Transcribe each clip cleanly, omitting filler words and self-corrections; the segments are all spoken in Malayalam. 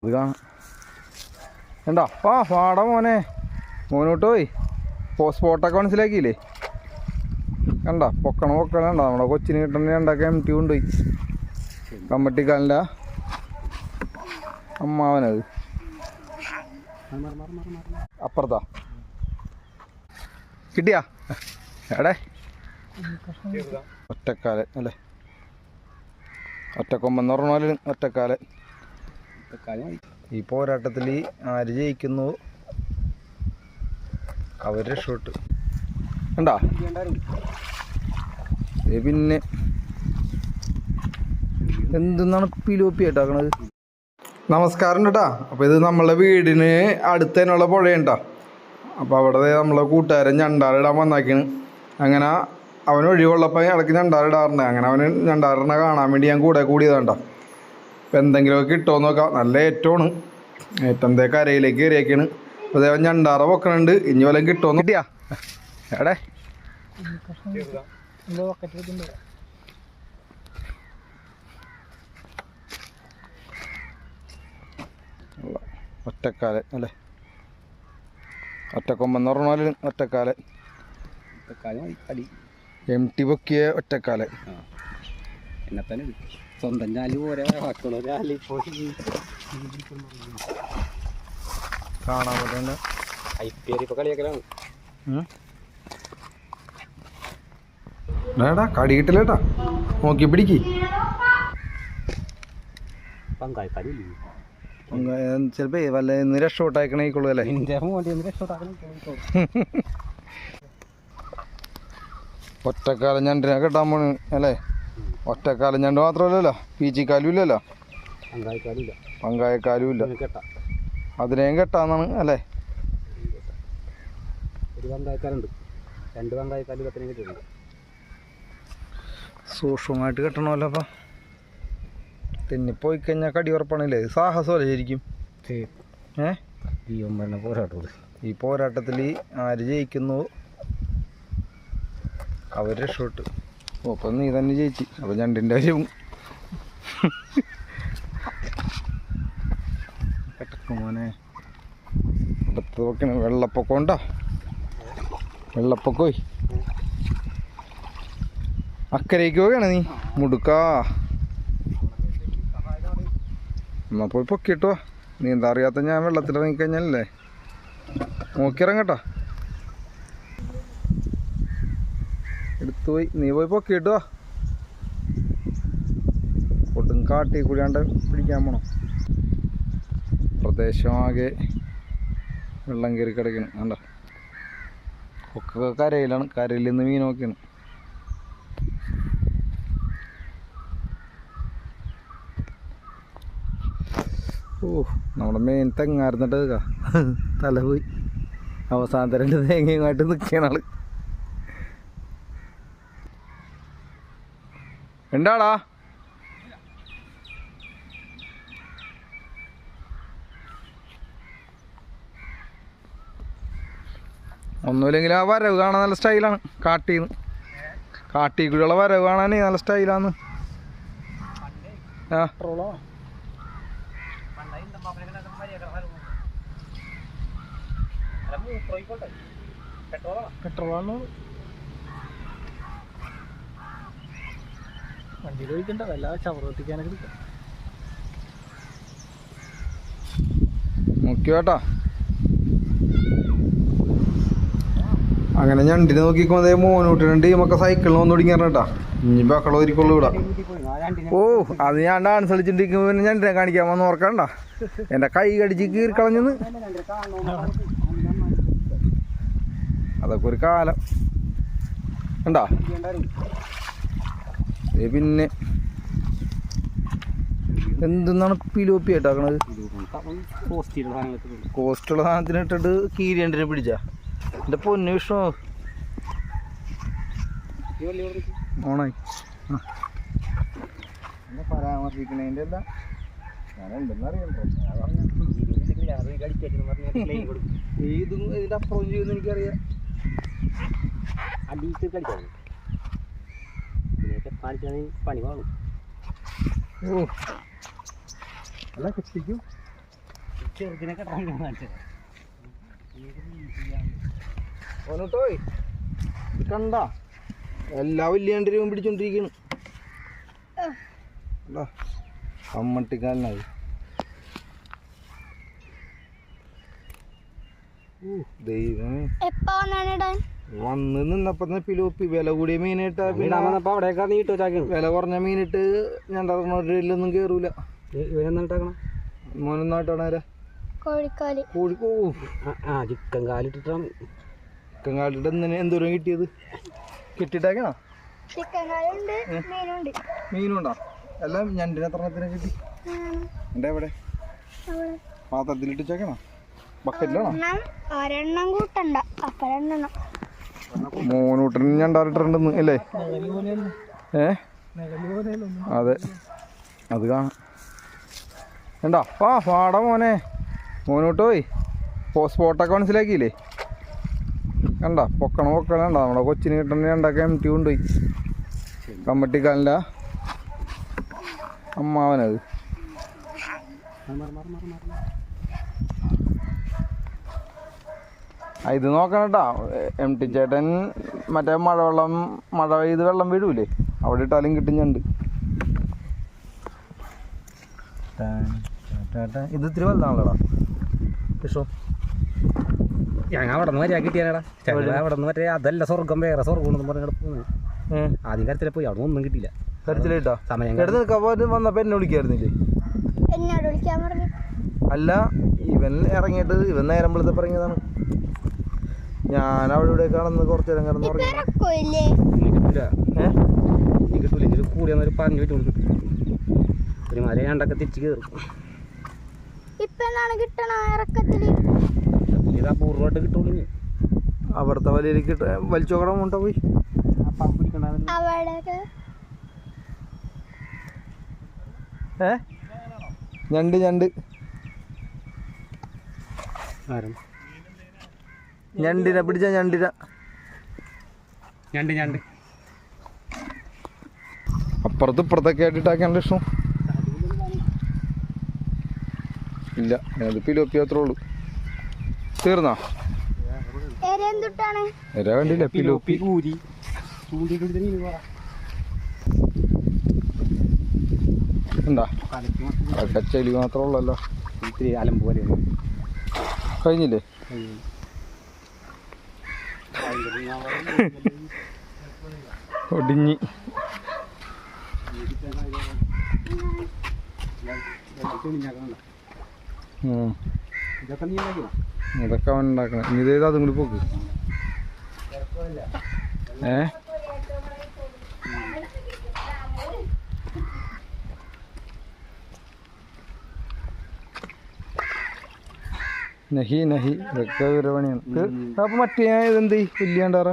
ഇത് കാണാം എന്താ പാടാ മോനോട്ട് പോയി സ്പോട്ടൊക്കെ മനസ്സിലാക്കിയില്ലേ? കണ്ട പൊക്കണം കണ്ട നമ്മുടെ കൊച്ചിന് കിട്ടുന്ന രണ്ടൊക്കെ MT കൊണ്ടുപോയി കമ്മട്ടിക്കാലിൻ്റെ അമ്മാവനത് അപ്പുറത്താ കിട്ടിയാ എടേ ഒറ്റക്കാലൻ അല്ലേ? ഒറ്റക്കൊമ്പെന്ന് പറഞ്ഞാൽ ഒറ്റക്കാലൻ. ഈ പോരാട്ടത്തിൽ ആര് ജയിക്കുന്നു അവർ രക്ഷപ്പെട്ടു. കണ്ടാ പിന്നെ എന്തെന്നാണ് പിലോപ്പിയായിട്ടാക്കണത്. നമസ്കാരം കേട്ടാ. അപ്പോൾ ഇത് നമ്മളെ വീടിന് അടുത്ത് തന്നെയുള്ള പുഴയുണ്ടാ. അപ്പോൾ അവിടെ നമ്മളെ കൂട്ടുകാരൻ ഞണ്ടാറിടാൻ വന്നാക്കിയാണ്. അങ്ങനെ അവൻ ഒഴിവുള്ളപ്പോൾ ഇടയ്ക്ക് ഞണ്ടാറിടാറുണ്ട്. അങ്ങനെ അവന് ഞണ്ടാറിനെ കാണാൻ വേണ്ടി ഞാൻ കൂടിയതാണ്ട. അപ്പോൾ എന്തെങ്കിലുമൊക്കെ കിട്ടുമോ നോക്കാം. നല്ല ഏറ്റമാണ്. ഏറ്റത്തെ കരയിലേക്ക് കയറിയൊക്കെയാണ്. അപ്പോൾ അവൻ ഞണ്ടാറ പൊക്കണുണ്ട്. ഇനി വല്ലതും കിട്ടുമോ കിട്ടിയാ എടേ ഒറ്റക്കാലൻ അല്ലേ? ഒറ്റക്കൊമ്പെന്ന് പറഞ്ഞാൽ ഒറ്റക്കാലൻ. MT പൊക്കിയ ഒറ്റക്കാലൻ. സ്വന്തം ചാലി പോരാ കാണാൻ പറ്റുന്ന IPL ഇപ്പൊ കളിയാക്കലാണ്. ഏടാ കടി കിട്ടില്ലേട്ടാ. നോക്കി പിടിക്ക്. ചിലപ്പോ വല്ല രക്ഷോട്ടായിക്കണേക്കുള്ളൂ അല്ലേ? ഒറ്റക്കാലം ഞണ്ടിനെ കെട്ടാൻ പോണ് അല്ലേ? ഒറ്റക്കാലം ഞണ്ട് മാത്രമല്ലല്ലോ, പീച്ചിക്കാലും ഇല്ലല്ലോ, പങ്കായക്കാലും ഇല്ല. അതിനെയും കെട്ടാന്നാണ് അല്ലേ? സൂക്ഷ്മമായിട്ട് കെട്ടണമല്ലോ. അപ്പം തെന്നിപ്പോയി കഴിഞ്ഞാൽ കടി ഉറപ്പാണല്ലേ? സാഹസമല്ലേ ശരിക്കും? ഈ പോരാട്ടത്തിൽ ആര് ജയിക്കുന്നു അവർ രക്ഷപ്പെട്ടു. അപ്പം നീ തന്നെ ജയിച്ചു. അപ്പം ഞണ്ടിൻ്റെ കാര്യവും മോനെ അടുത്ത് നോക്കണം. വെള്ളപ്പൊക്കം ഉണ്ടോ? വെള്ളപ്പൊക്കോയി അക്കരയ്ക്ക് പോവുകയാണ് നീ മുടുക്കാ. എന്നാ പോയി പൊക്കിട്ടോ. നീ എന്താ അറിയാത്ത ഞാൻ വെള്ളത്തിലിറങ്ങിക്കഴിഞ്ഞാലല്ലേ നോക്കിയിറങ്ങട്ടാ. എടുത്തു പോയി നീ പോയി പൊക്കിട്ടോ. ഒട്ടും കാട്ടി കൂടിയാണ്ട് പിടിക്കാൻ പോണം. പ്രദേശമാകെ വെള്ളം കയറി കിടക്കണം. കണ്ട ഒക്കെ കരയിലാണ്. കരയിൽ നിന്ന് മീൻ നോക്കിയാണ്. നമ്മുടെ മെയിൻ തെങ്ങായിരുന്നിട്ട് തല പോയി. അവസാനത്തെ 2 തേങ്ങയുമായിട്ട് നിൽക്കുകയാണ് ആള്. എന്താടാ ഒന്നുമില്ലെങ്കിൽ ആ വരവ് കാണാൻ നല്ല സ്റ്റൈലാണ്. കാട്ടിക്കുള്ള വരവ് കാണാൻ നല്ല സ്റ്റൈലാന്ന്. ആ പെട്രോളാണ് വണ്ടിയിൽ ഒഴിക്കണ്ട. വല്ല ചവറൊട്ടിക്കാനൊക്കെ കിട്ടും. നോക്കി കേട്ടാ. അങ്ങനെ ഞണ്ടിനെ നോക്കിക്കോ. അതേ മോനൂട്ടിന് ടീമൊക്കെ സൈക്കിളിന് വന്നു തുടങ്ങിയാ. ഇനി ബക്കള ഒരിക്കൊള്ളു വിടാം. അത് ഞാൻ ഡാൻസ് കളിച്ചിട്ടിരിക്കുമ്പോ പിന്നെ ഞണ്ടിനെ കാണിക്കാൻ വന്ന് ഓർക്കണ്ട. എൻ്റെ കൈ കടിച്ച് കീറിക്കളഞ്ഞെന്ന്. അതൊക്കെ ഒരു കാലം ഉണ്ടാ. പിന്നെ എന്തെന്നാണ് പിലോപ്പിയായിട്ടാക്കണത്? കോസ്റ്റുള്ള സാധനത്തിന് ഇട്ടിട്ട് കീരിയണ്ടിനെ പിടിച്ചാ. എൻ്റെ പൊന്നു വിഷ്ണു ഓണായി പരാമർശിക്കണേൻ്റെ അല്ല. ഞാൻ എന്തെന്ന് അറിയണ്ടോ ഇതും ഇതിൻ്റെ അപ്പുറം ചെയ്യുമെന്ന് എനിക്കറിയാം. പണി വാങ്ങും. ഓ അല്ല കെട്ടിക്കും ഓനോട്ടോയ് കണ്ട എല്ലാ വലിയ രൂപ പിടിച്ചോണ്ടിരിക്കുന്നു അമ്മട്ടിക്കാരനായി ദൈവമേ വന്ന് നിന്നപ്പോ പിലോപ്പി വില കൂടിയ മീനിട്ട് വില കുറഞ്ഞ മീനിട്ട് ഞാൻ ഒന്നും കേറൂല മോനൊന്നായിട്ടാണ് ചിക്കൻ കാലിട്ടിട്ടാണ് ചിക്കൻ കാലിട്ട് എന്തോരം കിട്ടിയത് കിട്ടിയിട്ടേക്കണോ മീനുണ്ടോ എല്ലാം ഞണ്ടിന് എത്രത്തിനെ കിട്ടി എൻ്റെ എവിടെ പാത്രത്തിലിട്ട് ചേക്കണോ ബക്കറ്റിലാണോ മൂന്നൂട്ടൻ ഞണ്ടാറിട്ടുണ്ടെന്ന് അല്ലേ അതെ അത് കാണാം എന്താ പാടാ മോനെ മോനോട്ടോയി സ്പോട്ടൊക്കെ മനസ്സിലാക്കിയില്ലേ കണ്ട പൊക്കണം കണ്ട നമ്മുടെ കൊച്ചിന് കിട്ടുന്ന രണ്ടൊക്കെ MT കൊണ്ടുപോയി കമ്മട്ടിക്കാലിൻ്റെ അമ്മാവനത് ഇത് നോക്കണം കേട്ടാ MT ചേട്ടൻ മറ്റേ മഴ പെയ്ത് വെള്ളം വീഴൂലേ അവിടെ ഇട്ടാലും കിട്ടും ഞണ്ട് ഇത് ഇത്തിരി വലുതാണല്ലോടാ വിഷോ ഞങ്ങൾ അവിടെ നിന്ന് വരിക കിട്ടിയാലടാ അവിടെ നിന്ന് മറ്റേ അതല്ല സ്വർഗം വേറെ സ്വർഗം പറഞ്ഞ ആദ്യം കരത്തിലെ പോയി അവിടെ ഒന്നും കിട്ടിയില്ല കരച്ചിലേട്ടാ സമയം വന്നപ്പോ എന്നെ വിളിക്കായിരുന്നില്ലേ അല്ല ഇവൻ ഇറങ്ങിയിട്ട് ഇവൻ നേരം വെളുത്തപ്പോ ഇറങ്ങിയതാണ് ഞാൻ അവിടെ ഇവിടെ കാണുന്നത് കുറച്ചു നേരം കിടന്ന് കിട്ടൂല ഇതിൽ കൂടിയെന്നൊരു പറഞ്ഞു വെച്ചു ഒരു മല രണ്ടൊക്കെ തിരിച്ച് കയറും ഇത് അപൂർവമായിട്ട് കിട്ടുള്ളൂ അവിടുത്തെ വലിയിലേക്ക് വലിച്ചോക്കടം കൊണ്ട പോയി ഞണ്ട് ഞണ്ടിനെ പിടിച്ച ഞണ്ട് അപ്പുറത്ത് ഇപ്പുറത്തൊക്കെ ആയിട്ടിട്ടാക്കാൻ ഇഷ്ടം ഇല്ല അത് പിലോപ്പി അത്രേ ഉള്ളൂ തീർന്നാ കണ്ടില്ല പിലോപ്പി എന്താ കച്ചലി മാത്രമേ ഉള്ളല്ലോ അലമ്പ് പോലെ കഴിഞ്ഞില്ലേ ഒടിഞ്ഞി ഇതൊക്കെ അവൻ ഉണ്ടാക്കണം ഇനി ഇതേത് അതും കൂടി പോക്ക് നഹി ഇതൊക്കെ ഒരു പണിയാണ് അപ്പൊ മറ്റേ ഇതെന്ത് ഇല്ലാണ്ടാറ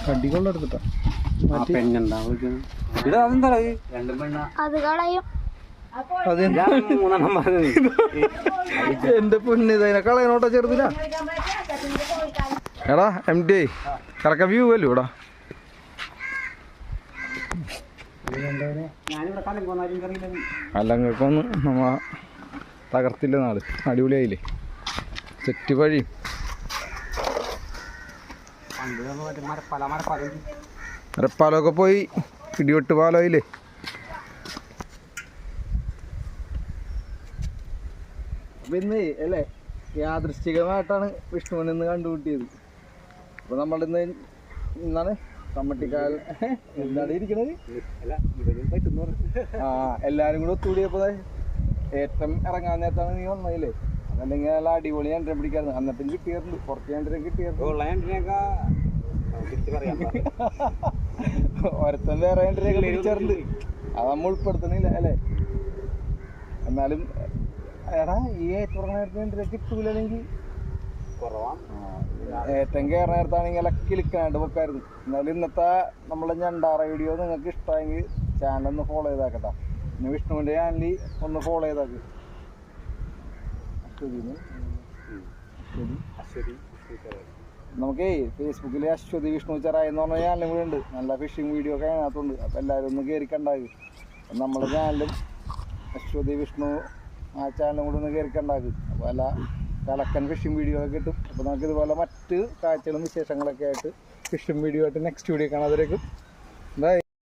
കടികൊള്ളെടുത്തിട്ടാ എന്റെ പൊന്നിതതിനെ കളയനോട്ടാ ചെറുതില്ല എടാ MT കറക്ക വ്യൂ അല്ലോ ഇവിടെ അല്ലങ്ങൾക്കൊന്ന് നമ്മ തകർത്തില്ല നാള് അടിപൊളിയായില്ലേ സെറ്റ് വഴി മരപ്പാലമൊക്കെ പോയി ഇടിവെട്ട് പാലമായില്ലേ അപ്പൊ ഇന്ന് അല്ലേ യാദൃശ്ചികമായിട്ടാണ് വിഷ്ണുവിനെ ഇന്ന് കണ്ടുപിട്ടിയത് അപ്പൊ നമ്മളിന്ന് ഇന്നാണ് കമ്മട്ടിക്കാൽ എന്താണ് ഇരിക്കണത് എല്ലാരും കൂടെ ഒത്തുകൂടിയപ്പോ ഏറ്റവും ഇറങ്ങാൻ നേരത്താണ് നീ വന്നതില്ലേ അതല്ലെങ്കിൽ നല്ല അടിപൊളി ഞണ്ടിനെ പിടിക്കാറുണ്ട് അന്നത്തും കിട്ടിയാറുണ്ട് കുറച്ച് ഞണ്ടിനെ കിട്ടിയായിരുന്നു ഒരുത്തൻ വേറെ ഞണ്ടിനെയൊക്കെ പിടിച്ചാറുണ്ട് അത് നമ്മൾ ഉൾപ്പെടുത്തണില്ല അല്ലേ എന്നാലും എടാ ഈ ഏറ്റവും നേരത്തെ കിട്ടൂലെങ്കിൽ ഏറ്റവും കയറുന്ന നേരത്താണെങ്കിൽ എല്ലാം കിളിക്കാണ്ട് വെക്കായിരുന്നു. എന്നാലും ഇന്നത്തെ നമ്മളെ ഞണ്ടാറ വീഡിയോ നിങ്ങൾക്ക് ഇഷ്ടമായെങ്കിൽ ചാനൽ ഒന്ന് ഫോളോ ചെയ്താക്കട്ടാ. പിന്നെ വിഷ്ണുവിൻ്റെ ചാനലിൽ ഒന്ന് ഫോളോ ചെയ്താക്ക്. നമുക്കേ ഫേസ്ബുക്കിൽ അശ്വതി വിഷ്ണു ചെറായി എന്ന് പറഞ്ഞ ചാനലും കൂടെ ഉണ്ട്. നല്ല ഫിഷിംഗ് വീഡിയോ ഒക്കെ അതിനകത്തുണ്ട്. അപ്പോൾ എല്ലാവരും ഒന്ന് കയറി കണ്ടാകും. നമ്മുടെ ചാനലും അശ്വതി വിഷ്ണു ആ ചാനലും കൂടെ ഒന്ന് കയറി കണ്ടാകും. അപ്പോൾ അല്ല കലക്കൻ ഫിഷിംഗ് വീഡിയോ ഒക്കെ കിട്ടും. അപ്പോൾ നമുക്ക് ഇതുപോലെ മറ്റ് കാഴ്ചകളും വിശേഷങ്ങളൊക്കെ ആയിട്ട് ഫിഷിംഗ് വീഡിയോ ആയിട്ട് നെക്സ്റ്റ് വീഡിയോ കാണാതിരിക്കും. ബൈ.